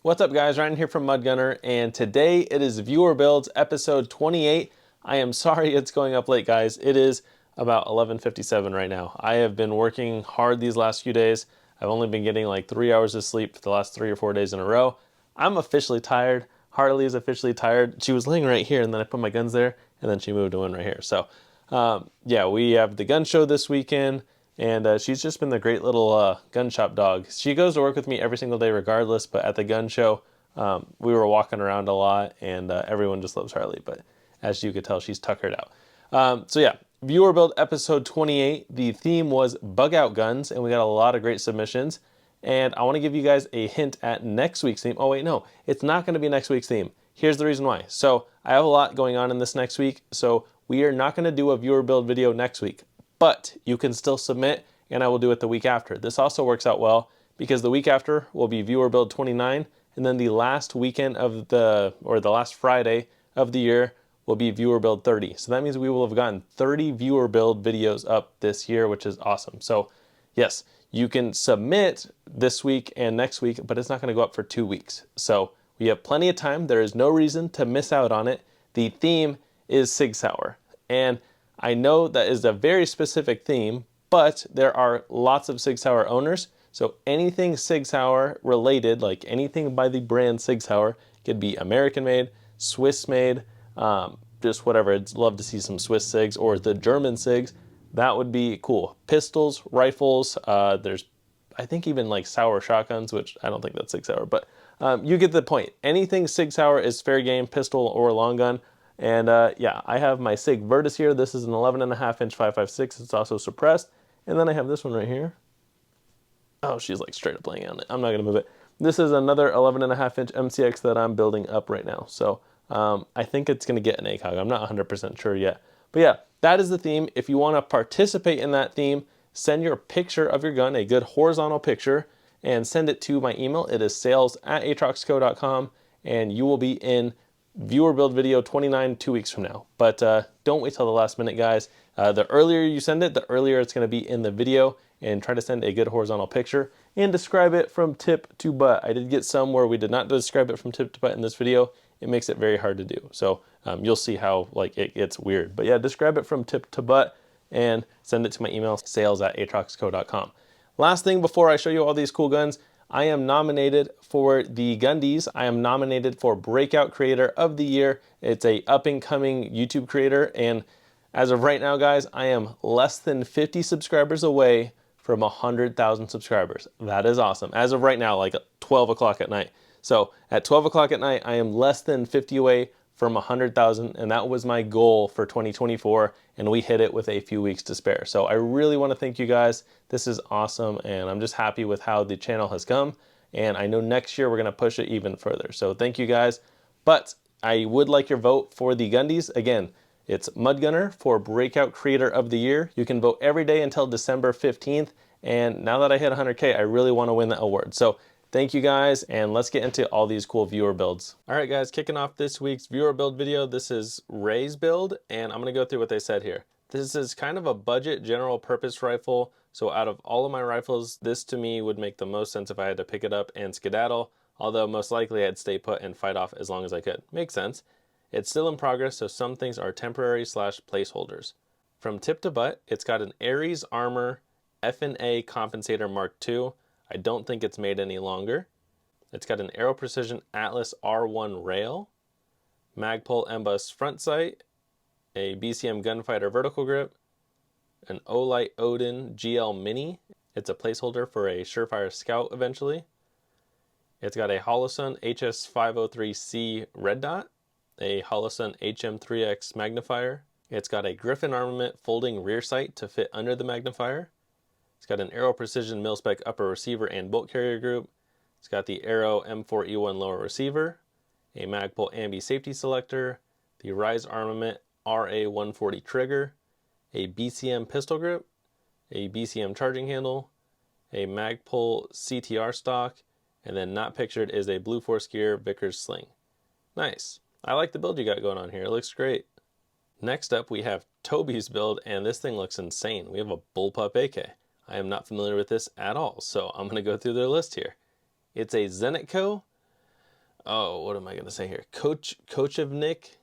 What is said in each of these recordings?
What's up guys, Ryan here from Mudgunner, and today it is Viewer Builds episode 28. I am sorry it's going up late guys. It is about 11:57 right now. I have been working hard these last few days. I've only been getting like 3 hours of sleep for the last 3 or 4 days in a row. I'm officially tired. Harley is officially tired. She was laying right here and then I put my guns there and then she moved to one right here. So yeah, we have the gun show this weekend. And she's just been the great little gun shop dog. She goes to work with me every single day regardless, but at the gun show, we were walking around a lot, and everyone just loves Harley. But as you could tell, she's tuckered out. So yeah, Viewer Build episode 28. The theme was bug out guns, and we got a lot of great submissions. And I want to give you guys a hint at next week's theme. Oh wait, no, it's not going to be next week's theme. Here's the reason why. So I have a lot going on in this next week, so we are not going to do a Viewer Build video next week. But you can still submit and I will do it the week after. This also works out well because the week after will be Viewer Build 29, and then the last weekend of the last Friday of the year will be Viewer Build 30. So that means we will have gotten 30 Viewer Build videos up this year, which is awesome. So yes, you can submit this week and next week, but it's not going to go up for 2 weeks. So we have plenty of time. There is no reason to miss out on it. The theme is Sig Sauer. And I know that is a very specific theme, but there are lots of Sig Sauer owners. So anything Sig Sauer related, like anything by the brand Sig Sauer, could be American made, Swiss made, just whatever. I'd love to see some Swiss Sigs or the German Sigs. That would be cool. Pistols, rifles, there's I think even like Sauer shotguns, which I don't think that's Sig Sauer, but you get the point. Anything Sig Sauer is fair game, pistol or long gun. And yeah, I have my Sig Virtus here. This is an 11.5 inch 5.56. It's also suppressed. And then I have this one right here. Oh, she's like straight up laying on it. I'm not gonna move it. This is another 11.5 inch MCX that I'm building up right now. So I think it's gonna get an ACOG. I'm not 100% sure yet. But yeah, that is the theme. If you wanna participate in that theme, send your picture of your gun, a good horizontal picture, and send it to my email. It is sales@atroxco.com, and you will be in Viewer Build video 29 2 weeks from now. But don't wait till the last minute, guys. The earlier you send it, the earlier it's going to be in the video, and try to send a good horizontal picture and describe it from tip to butt. I did get some where we did not describe it from tip to butt in this video. It makes it very hard to do. So you'll see how like it gets weird. But yeah, describe it from tip to butt and send it to my email, sales@atroxco.com. Last thing before I show you all these cool guns, I am nominated for the Gundies. I am nominated for Breakout Creator of the Year. It's a up-and-coming YouTube creator, and as of right now, guys, I am less than 50 subscribers away from 100,000 subscribers. That is awesome. As of right now, like 12 o'clock at night. So at 12 o'clock at night, I am less than 50 away from 100,000, and that was my goal for 2024, and we hit it with a few weeks to spare. So I really want to thank you guys. This is awesome, and I'm just happy with how the channel has come, and I know next year we're going to push it even further. So thank you guys. But I would like your vote for the Gundies. Again, it's Mudgunner for Breakout Creator of the Year. You can vote every day until December 15th, and now that I hit 100K, I really want to win that award. So thank you guys, and let's get into all these cool viewer builds. All right guys, kicking off this week's viewer build video. This is Ray's build, and I'm gonna go through what they said here. This is kind of a budget general purpose rifle. So out of all of my rifles, this to me would make the most sense if I had to pick it up and skedaddle, although most likely I'd stay put and fight off as long as I could. Makes sense. It's still in progress, so some things are temporary / placeholders. From tip to butt, it's got an Ares Armor F&A Compensator Mark II. I don't think it's made any longer. It's got an Aero Precision Atlas R1 rail, Magpul Embus front sight, a BCM Gunfighter vertical grip, an Olight Odin GL Mini. It's a placeholder for a Surefire Scout eventually. It's got a Holosun HS503C red dot, a Holosun HM3X magnifier. It's got a Griffin Armament folding rear sight to fit under the magnifier. It's got an Aero Precision mil-spec upper receiver and bolt carrier group. It's got the Aero M4E1 lower receiver, a Magpul Ambi safety selector, the Rise Armament RA140 trigger, a BCM pistol grip, a BCM charging handle, a Magpul CTR stock, and then not pictured is a Blue Force Gear Vickers sling. Nice. I like the build you got going on here. It looks great. Next up, we have Toby's build, and this thing looks insane. We have a bullpup AK. I am not familiar with this at all, so I'm going to go through their list here. It's a Zenitco Oh, what am I going to say here? Kochavnik.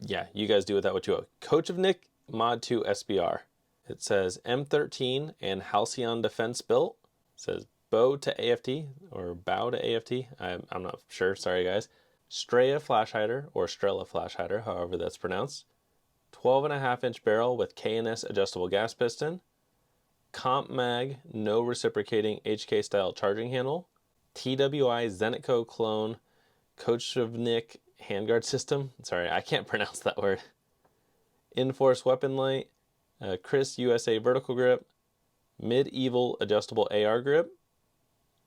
Yeah, you guys do with that what you will. Kochavnik Mod 2 SBR. It says M13 and Halcyon Defense built. It says bow to AFT or bow to AFT. I'm not sure. Sorry, guys. Strela flash hider or Strela flash hider, however that's pronounced. 12.5-inch barrel with K&S adjustable gas piston. Comp mag, no reciprocating HK style charging handle. TWI Zenitco clone Kochavnik handguard system. Sorry, I can't pronounce that word. Enforce weapon light. Chris USA vertical grip. Medieval adjustable AR grip.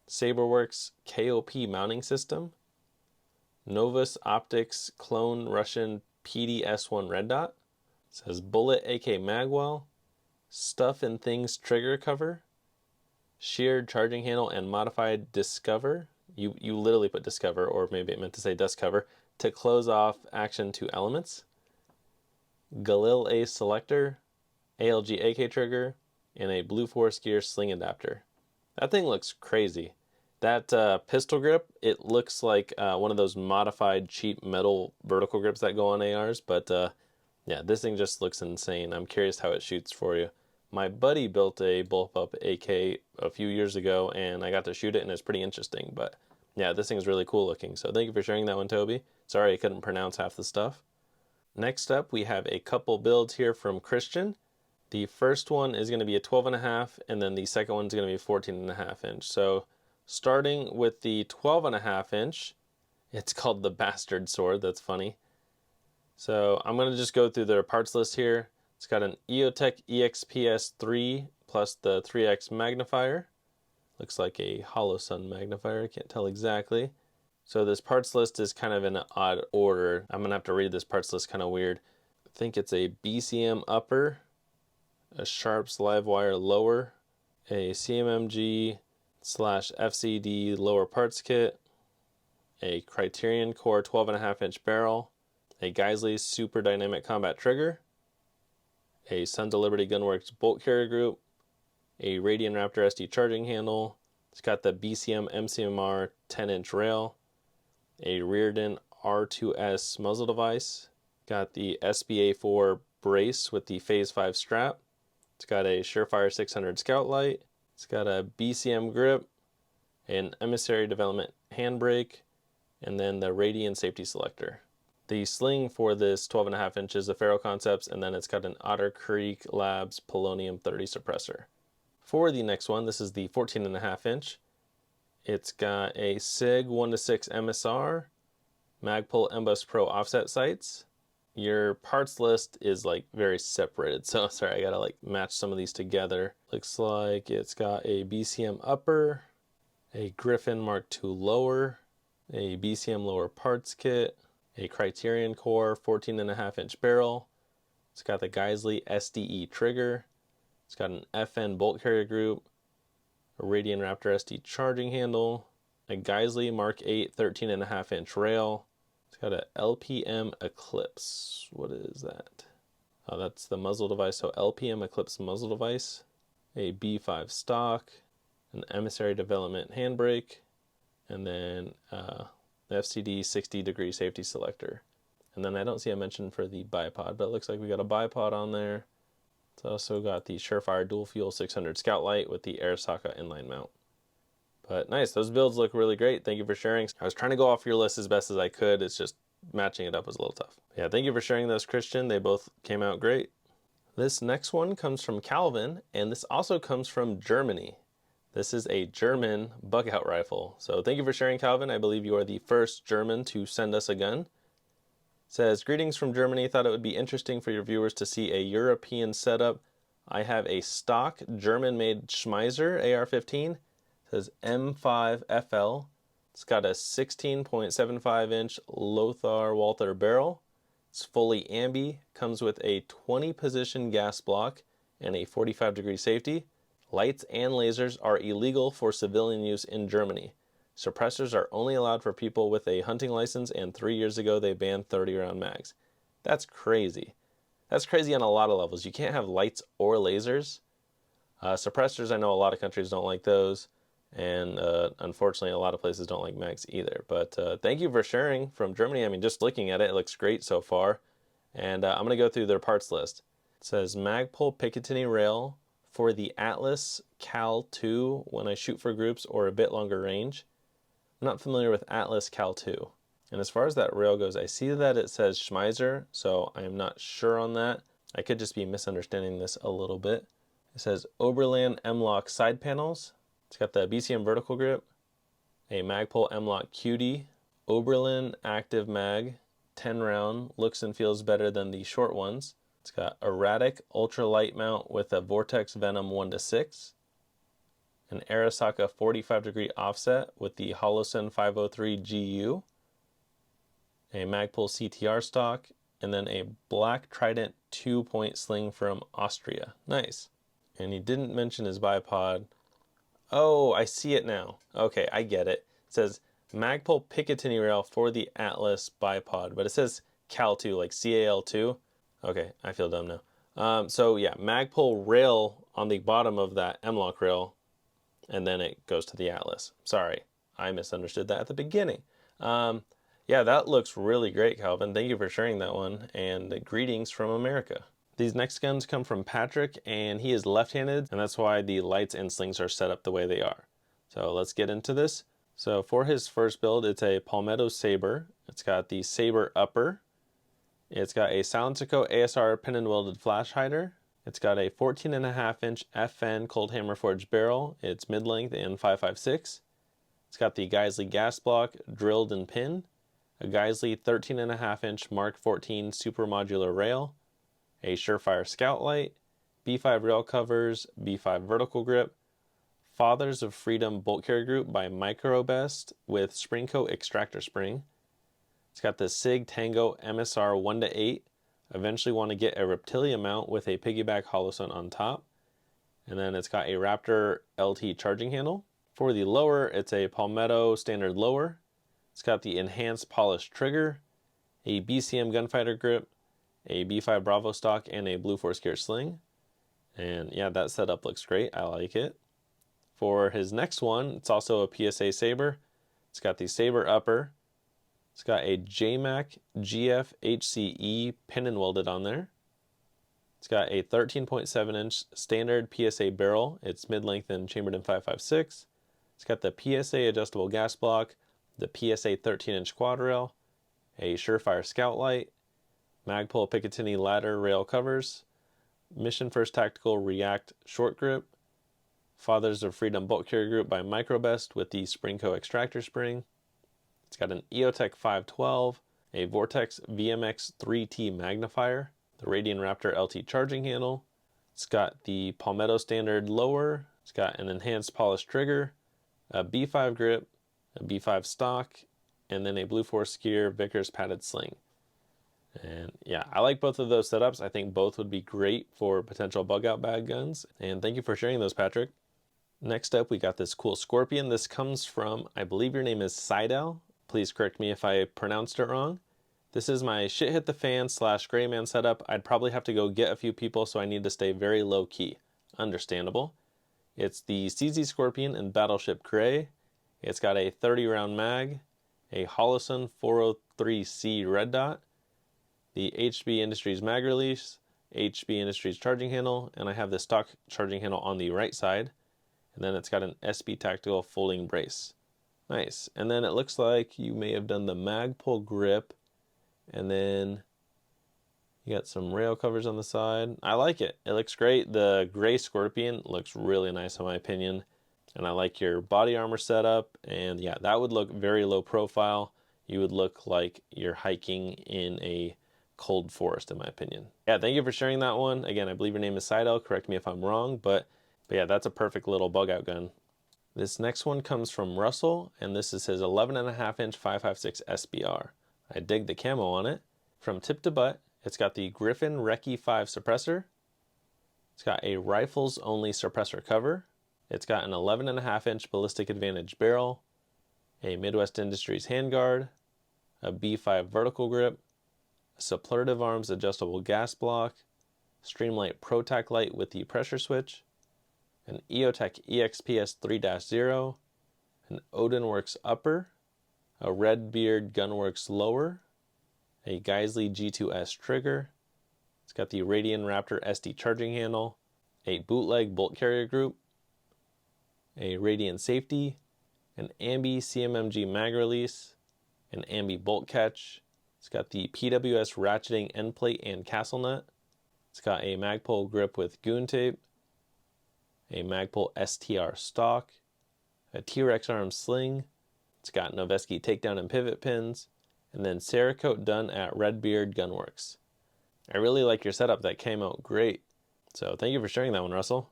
Saberworks KOP mounting system. Novus Optics clone Russian PDS1 red dot. It says bullet AK magwell. Stuff and Things trigger cover. Sheared charging handle and modified Discover. You literally put Discover, or maybe it meant to say Dust Cover, to close off action to elements. Galil Ace selector, ALG AK trigger, and a Blue Force gear sling adapter. That thing looks crazy. That pistol grip, it looks like one of those modified cheap metal vertical grips that go on ARs, but yeah, this thing just looks insane. I'm curious how it shoots for you. My buddy built a bullpup AK a few years ago, and I got to shoot it, and it's pretty interesting. But yeah, this thing is really cool looking. So thank you for sharing that one, Toby. Sorry I couldn't pronounce half the stuff. Next up, we have a couple builds here from Christian. The first one is going to be a 12.5, and then the second one is going to be 14.5 inch. So starting with the 12.5 inch, it's called the Bastard Sword. That's funny. So I'm going to just go through their parts list here. It's got an EOTech EXPS3 plus the 3X magnifier. Looks like a Holosun magnifier, I can't tell exactly. So this parts list is kind of in an odd order. I'm going to have to read this parts list kind of weird. I think it's a BCM upper, a Sharps live wire lower, a CMMG / FCD lower parts kit, a Criterion Core 12.5-inch barrel, a Geisley Super Dynamic Combat Trigger, a Sons of Liberty Gunworks bolt carrier group, a Radian Raptor SD charging handle. It's got the BCM MCMR 10-inch rail, a Rearden R2S muzzle device, got the SBA4 brace with the Phase 5 strap. It's got a Surefire 600 scout light. It's got a BCM grip, an Emissary Development handbrake, and then the Radian safety selector. The sling for this 12.5 inches of Faro Concepts, and then it's got an Otter Creek Labs Polonium 30 suppressor. For the next one, this is the 14.5 inch. It's got a SIG 1-6 MSR, Magpul Embus Pro offset sights. Your parts list is like very separated, so sorry, I gotta like match some of these together. Looks like it's got a BCM upper, a Griffin Mark II lower, a BCM lower parts kit, a Criterion Core 14.5-inch barrel. It's got the Geisley SDE trigger. It's got an FN bolt carrier group, a Radian Raptor SD charging handle, a Geisley Mark 8 13.5-inch rail. It's got a LPM Eclipse. What is that? Oh, that's the muzzle device. So LPM Eclipse muzzle device, a B5 stock, an Emissary Development handbrake, and then the FCD 60-degree safety selector. And then I don't see a mention for the bipod, but it looks like we got a bipod on there. It's also got the Surefire dual fuel 600 scout light with the Arisaka inline mount. But nice, those builds look really great. Thank you for sharing. I was trying to go off your list as best as I could. It's just matching it up was a little tough. Yeah, thank you for sharing those, Christian. They both came out great. This next one comes from Calvin, and this also comes from Germany. This is a German bug-out rifle. So thank you for sharing, Calvin. I believe you are the first German to send us a gun. It says, greetings from Germany. Thought it would be interesting for your viewers to see a European setup. I have a stock German-made Schmeiser AR-15. It says M5FL. It's got a 16.75-inch Lothar Walther barrel. It's fully ambi. Comes with a 20-position gas block and a 45-degree safety. Lights and lasers are illegal for civilian use in Germany. Suppressors are only allowed for people with a hunting license, and 3 years ago they banned 30-round mags. That's crazy. That's crazy on a lot of levels. You can't have lights or lasers. Suppressors, I know a lot of countries don't like those. And unfortunately, a lot of places don't like mags either. But thank you for sharing from Germany. I mean, just looking at it, it looks great so far. And I'm going to go through their parts list. It says Magpul Picatinny rail for the Atlas Cal 2 when I shoot for groups or a bit longer range. I'm not familiar with Atlas Cal 2. And as far as that rail goes, I see that it says Schmeiser, so I am not sure on that. I could just be misunderstanding this a little bit. It says Oberland M-Lock side panels. It's got the BCM vertical grip, a Magpul M-Lock QD, Oberlin active mag, 10 round, looks and feels better than the short ones. It's got erratic ultralight mount with a Vortex Venom 1:6, an Arasaka 45-degree offset with the Holosun 503 GU, a Magpul CTR stock, and then a black Trident 2-point sling from Austria. Nice. And he didn't mention his bipod. Oh, I see it now. Okay, I get it. It says Magpul Picatinny rail for the Atlas bipod, but it says Cal 2, like CAL2. Okay, I feel dumb now. So yeah, Magpul rail on the bottom of that M-Lock rail, and then it goes to the Atlas. Sorry, I misunderstood that at the beginning. Yeah, that looks really great, Calvin. Thank you for sharing that one, and greetings from America. These next guns come from Patrick, and he is left-handed, and that's why the lights and slings are set up the way they are. So let's get into this. So for his first build, it's a Palmetto Saber. It's got the Saber upper. It's got a Silenceco ASR pin and welded flash hider. It's got a 14.5-inch FN cold hammer forged barrel. It's mid-length and 5.56. It's got the Geisley gas block drilled and pin, a Geisley 13.5-inch Mark 14 super modular rail, a Surefire scout light, B5 rail covers, B5 vertical grip, Fathers of Freedom bolt carrier group by Microbest with Springco extractor spring. It's got the Sig Tango MSR 1:8. Eventually want to get a Reptilia mount with a piggyback Holosun on top. And then it's got a Raptor LT charging handle. For the lower, it's a Palmetto standard lower. It's got the enhanced polished trigger, a BCM gunfighter grip, a B5 Bravo stock, and a Blue Force Gear sling. And yeah, that setup looks great. I like it. For his next one, it's also a PSA Saber. It's got the Saber upper. It's got a JMac GF HCE pin and welded on there. It's got a 13.7-inch standard PSA barrel. It's mid-length and chambered in 5.56. It's got the PSA adjustable gas block, the PSA 13-inch quad rail, a Surefire scout light, Magpul Picatinny ladder rail covers, Mission First Tactical React short grip, Fathers of Freedom bolt carrier group by Microbest with the Springco extractor spring. It's got an EOTech 512, a Vortex VMX 3T magnifier, the Radian Raptor LT charging handle. It's got the Palmetto standard lower. It's got an enhanced polished trigger, a B5 grip, a B5 stock, and then a Blue Force Gear Vickers padded sling. And yeah, I like both of those setups. I think both would be great for potential bug out bag guns. And thank you for sharing those, Patrick. Next up, we got this cool Scorpion. This comes from, I believe your name is Sidel. Please correct me if I pronounced it wrong. This is my shit hit the fan / gray man setup. I'd probably have to go get a few people, so I need to stay very low key. Understandable. It's the CZ Scorpion in Battleship Gray. It's got a 30 round mag, a Holosun 403C red dot, the HB Industries mag release, HB Industries charging handle, and I have the stock charging handle on the right side. And then it's got an SB Tactical folding brace. Nice. And then it looks like you may have done the Magpul grip, and then you got some rail covers on the side. I like it. It looks great. The gray Scorpion looks really nice in my opinion. And I like your body armor setup. And yeah, that would look very low profile. You would look like you're hiking in a cold forest in my opinion. Yeah, thank you for sharing that one. Again, I believe your name is Sidel. Correct me if I'm wrong, but yeah, that's a perfect little bug out gun. This next one comes from Russell, and this is his 11.5-inch 5.56 SBR. I dig the camo on it. From tip to butt, it's got the Griffin Recce 5 suppressor. It's got a rifles-only suppressor cover. It's got an 11.5-inch Ballistic Advantage barrel, a Midwest Industries handguard, a B5 vertical grip, a Superlative Arms adjustable gas block, Streamlight ProTac light with the pressure switch, an EOTech EXPS 3-0, an Odinworks upper, a Redbeard Gunworks lower, a Geisley G2S trigger. It's got the Radian Raptor SD charging handle, a bootleg bolt carrier group, a Radian safety, an Ambi CMMG mag release, an Ambi bolt catch. It's got the PWS ratcheting end plate and castle nut. It's got a Magpul grip with goon tape, a Magpul STR stock, a T-Rex arm sling. It's got Noveski takedown and pivot pins, and then Cerakote done at Redbeard Gunworks. I really like your setup. That came out great. So thank you for sharing that one, Russell.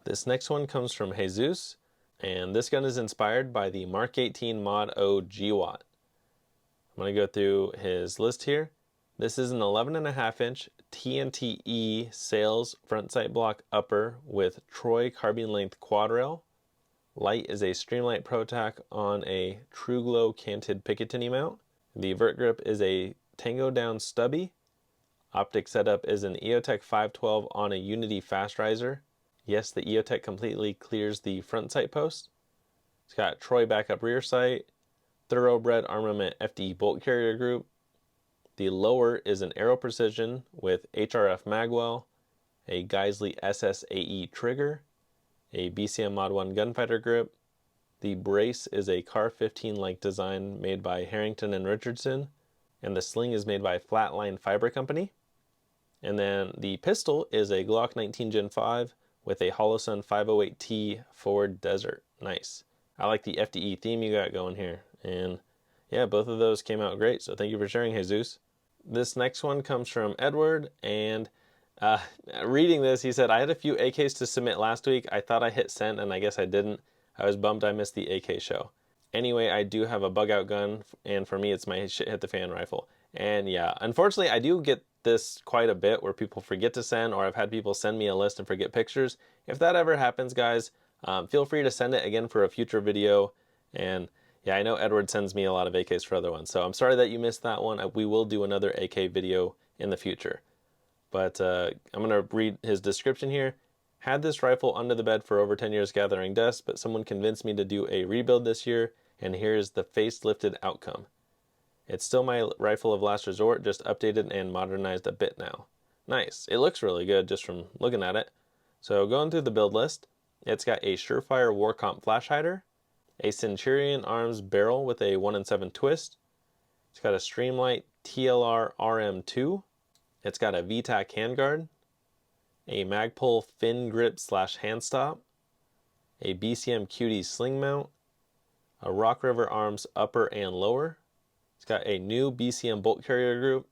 This next one comes from Jesus, and this gun is inspired by the Mark 18 Mod O GWAT. I'm going to go through his list here. This is an 11.5 inch TNT-E Sales front sight block upper with Troy carbine length quad rail. Light is a Streamlight Pro Tack on a True Glow canted Picatinny mount. The vert grip is a Tango Down stubby. Optic setup is an EOTech 512 on a Unity fast riser. Yes, the EOTech completely clears the front sight post. It's got Troy backup rear sight, Thoroughbred Armament FD bolt carrier group. The lower is an Aero Precision with HRF magwell, a Geisley SSAE trigger, a BCM Mod 1 gunfighter grip. The brace is a Car 15-like design made by Harrington and Richardson, and the sling is made by Flatline Fiber Company. And then the pistol is a Glock 19 Gen 5 with a Holosun 508T Ford Desert. Nice. I like the FDE theme you got going here. And yeah, both of those came out great, so thank you for sharing, Jesus. This next one comes from Edward, and reading this, he said, I had a few AKs to submit last week. I thought I hit send, and I guess I didn't. I was bummed I missed the AK show. Anyway, I do have a bug out gun, and for me, it's my shit hit the fan rifle. And yeah, unfortunately, I do get this quite a bit where people forget to send, or I've had people send me a list and forget pictures. If that ever happens, guys, feel free to send it again for a future video. And yeah, I know Edward sends me a lot of AKs for other ones, so I'm sorry that you missed that one. We will do another AK video in the future. But I'm going to read his description here. Had this rifle under the bed for over 10 years gathering dust, but someone convinced me to do a rebuild this year, and here's the facelifted outcome. It's still my rifle of last resort, just updated and modernized a bit now. Nice. It looks really good just from looking at it. So going through the build list, it's got a Surefire Warcomp flash hider, a Centurion Arms barrel with a 1 in 7 twist. It's got a Streamlight TLR RM2. It's got a VTAC handguard, a Magpul fin grip / hand stop, a BCM QD sling mount, a Rock River Arms upper and lower. It's got a new BCM bolt carrier group,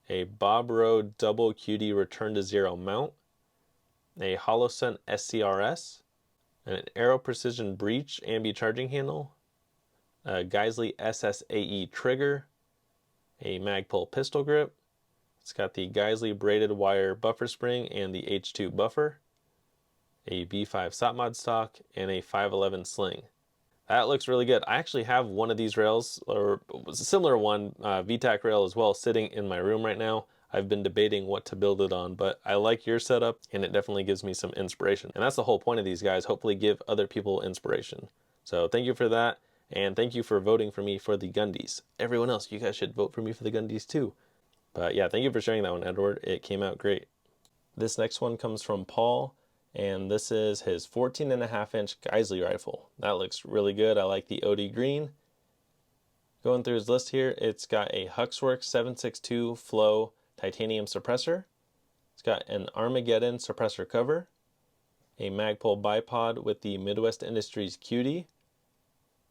a Bob Road double QD return to zero mount, a Holosun SCRS, an Aero Precision breech ambi charging handle, a Geisley SSAE trigger, a Magpul pistol grip. It's got the Geisley braided wire buffer spring and the H2 buffer, a B5 SOTMOD stock, and a 511 sling. That looks really good. I actually have one of these rails, or a similar one, VTAC rail as well, sitting in my room right now. I've been debating what to build it on, but I like your setup, and it definitely gives me some inspiration. And that's the whole point of these guys, hopefully give other people inspiration. So thank you for that, and thank you for voting for me for the Gundies. Everyone else, you guys should vote for me for the Gundies too. But yeah, thank you for sharing that one, Edward. It came out great. This next one comes from Paul, and this is his 14.5 inch Geisley rifle. That looks really good. I like the OD green. Going through his list here, it's got a Huxworks 762 Flow titanium suppressor. It's got an Armageddon suppressor cover, a Magpul bipod with the Midwest Industries QD,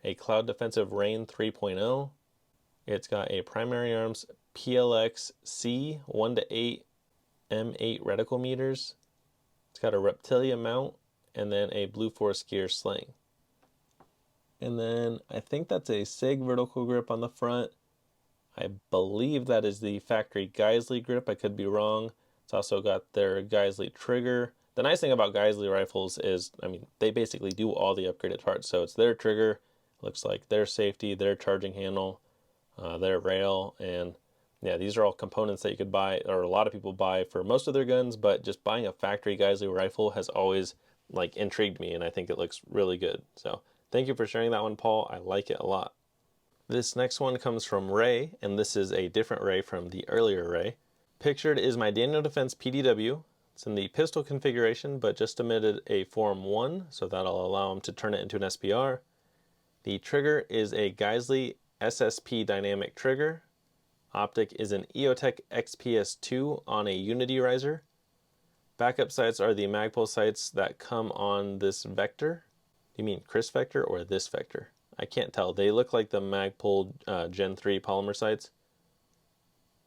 a Cloud Defensive Rain 3.0. It's got a Primary Arms PLX C 1:8 M8 reticle meters. It's got a Reptilia mount and then a Blue Force gear sling. And then I think that's a Sig vertical grip on the front. I believe that is the factory Geisley grip. I could be wrong. It's also got their Geisley trigger. The nice thing about Geisley rifles is, I mean, they basically do all the upgraded parts. So it's their trigger, looks like their safety, their charging handle, their rail, and yeah, these are all components that you could buy, or a lot of people buy for most of their guns, but just buying a factory Geisley rifle has always like intrigued me, and I think it looks really good. So thank you for sharing that one, Paul. I like it a lot. This next one comes from Ray, and this is a different Ray from the earlier Ray. Pictured is my Daniel Defense PDW. It's in the pistol configuration, but just emitted a Form 1, so that'll allow him to turn it into an SPR. The trigger is a Geisley SSP dynamic trigger. Optic is an EOTech XPS2 on a Unity riser. Backup sights are the Magpul sights that come on this vector. Do you mean Chris vector or this vector? I can't tell. They look like the Magpul Gen 3 polymer sights.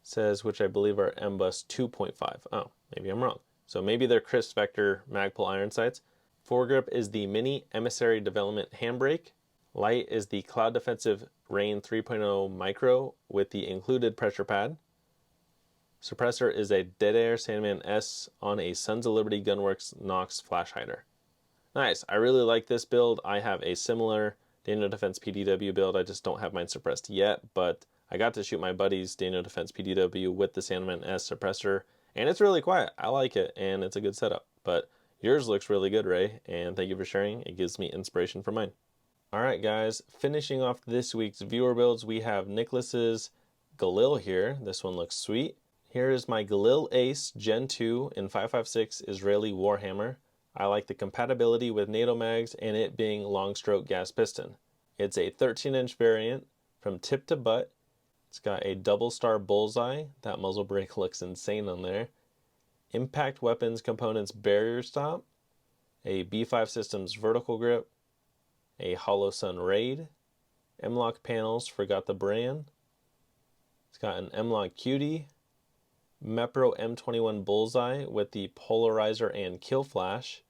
Says which I believe are MBUS 2.5. Oh, maybe I'm wrong. So maybe they're Chris vector Magpul iron sights. Foregrip is the Mini Emissary Development handbrake. Light is the Cloud Defensive Rain 3.0 Micro with the included pressure pad. Suppressor is a Dead Air Sandman S on a Sons of Liberty Gunworks Nox flash hider. Nice. I really like this build. I have a similar Daniel Defense PDW build. I just don't have mine suppressed yet, but I got to shoot my buddy's Daniel Defense PDW with the Sandman S suppressor, and it's really quiet. I like it, and it's a good setup. But yours looks really good, Ray, and thank you for sharing. It gives me inspiration for mine. All right, guys, finishing off this week's viewer builds, we have Nicholas's Galil here. This one looks sweet. Here is my Galil Ace Gen 2 in 5.56 Israeli Warhammer. I like the compatibility with NATO mags and it being long stroke gas piston. It's a 13-inch variant from tip to butt. It's got a double star bullseye. That muzzle brake looks insane on there. Impact weapons components barrier stop. A B5 Systems vertical grip. A Hollow Sun Raid. M-Lock panels, forgot the brand. It's got an M-Lock Cutie. Mepro M21 bullseye with the polarizer and kill flash.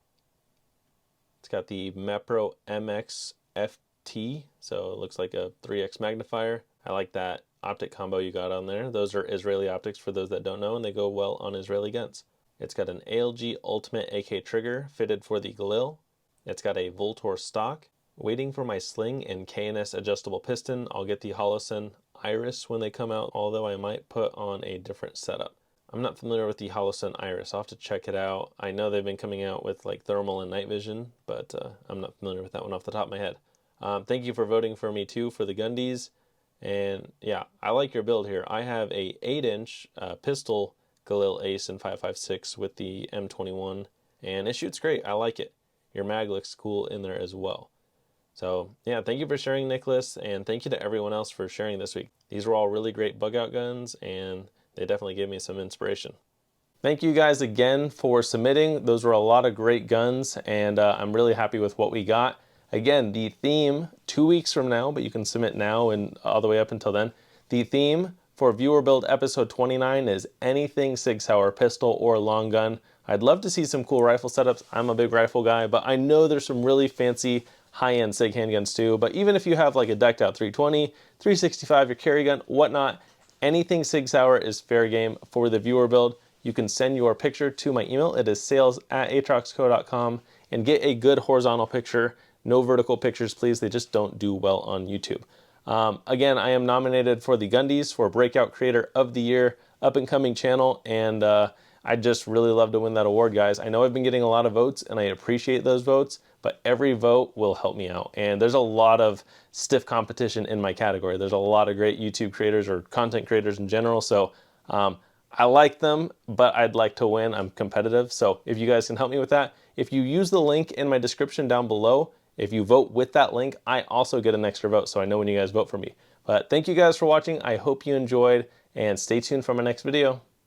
It's got the Mepro MX FT, so it looks like a 3x magnifier. I like that optic combo you got on there. Those are Israeli optics for those that don't know, and they go well on Israeli guns. It's got an ALG Ultimate AK trigger fitted for the Galil. It's got a Voltor stock. Waiting for my sling and KNS adjustable piston. I'll get the Holosun Iris when they come out, although I might put on a different setup. I'm not familiar with the Holosun Iris. I'll have to check it out. I know they've been coming out with like thermal and night vision, but I'm not familiar with that one off the top of my head. Thank you for voting for me too for the Gundies. And yeah, I like your build here. I have a 8-inch pistol Galil Ace in 5.56 with the M21, and it shoots great. I like it. Your mag looks cool in there as well. So yeah, thank you for sharing, Nicholas, and thank you to everyone else for sharing this week. These were all really great bug out guns, and they definitely gave me some inspiration. Thank you guys again for submitting. Those were a lot of great guns, and I'm really happy with what we got. Again, the theme 2 weeks from now, but you can submit now and all the way up until then. The theme for viewer build episode 29 is anything Sig Sauer pistol or long gun. I'd love to see some cool rifle setups. I'm a big rifle guy, but I know there's some really fancy high-end Sig handguns too. But even if you have like a decked out 320, 365, your carry gun, whatnot, anything Sig Sauer is fair game for the viewer build. You can send your picture to my email. It is sales@atroxco.com, and get a good horizontal picture. No vertical pictures, please. They just don't do well on YouTube. Again, I am nominated for the Gundies for Breakout Creator of the Year, up-and-coming channel, and I'd just really love to win that award, guys. I know I've been getting a lot of votes, and I appreciate those votes, but every vote will help me out. And there's a lot of stiff competition in my category. There's a lot of great YouTube creators or content creators in general, so I like them, but I'd like to win. I'm competitive, so if you guys can help me with that. If you use the link in my description down below, if you vote with that link, I also get an extra vote, so I know when you guys vote for me. But thank you guys for watching. I hope you enjoyed, and stay tuned for my next video.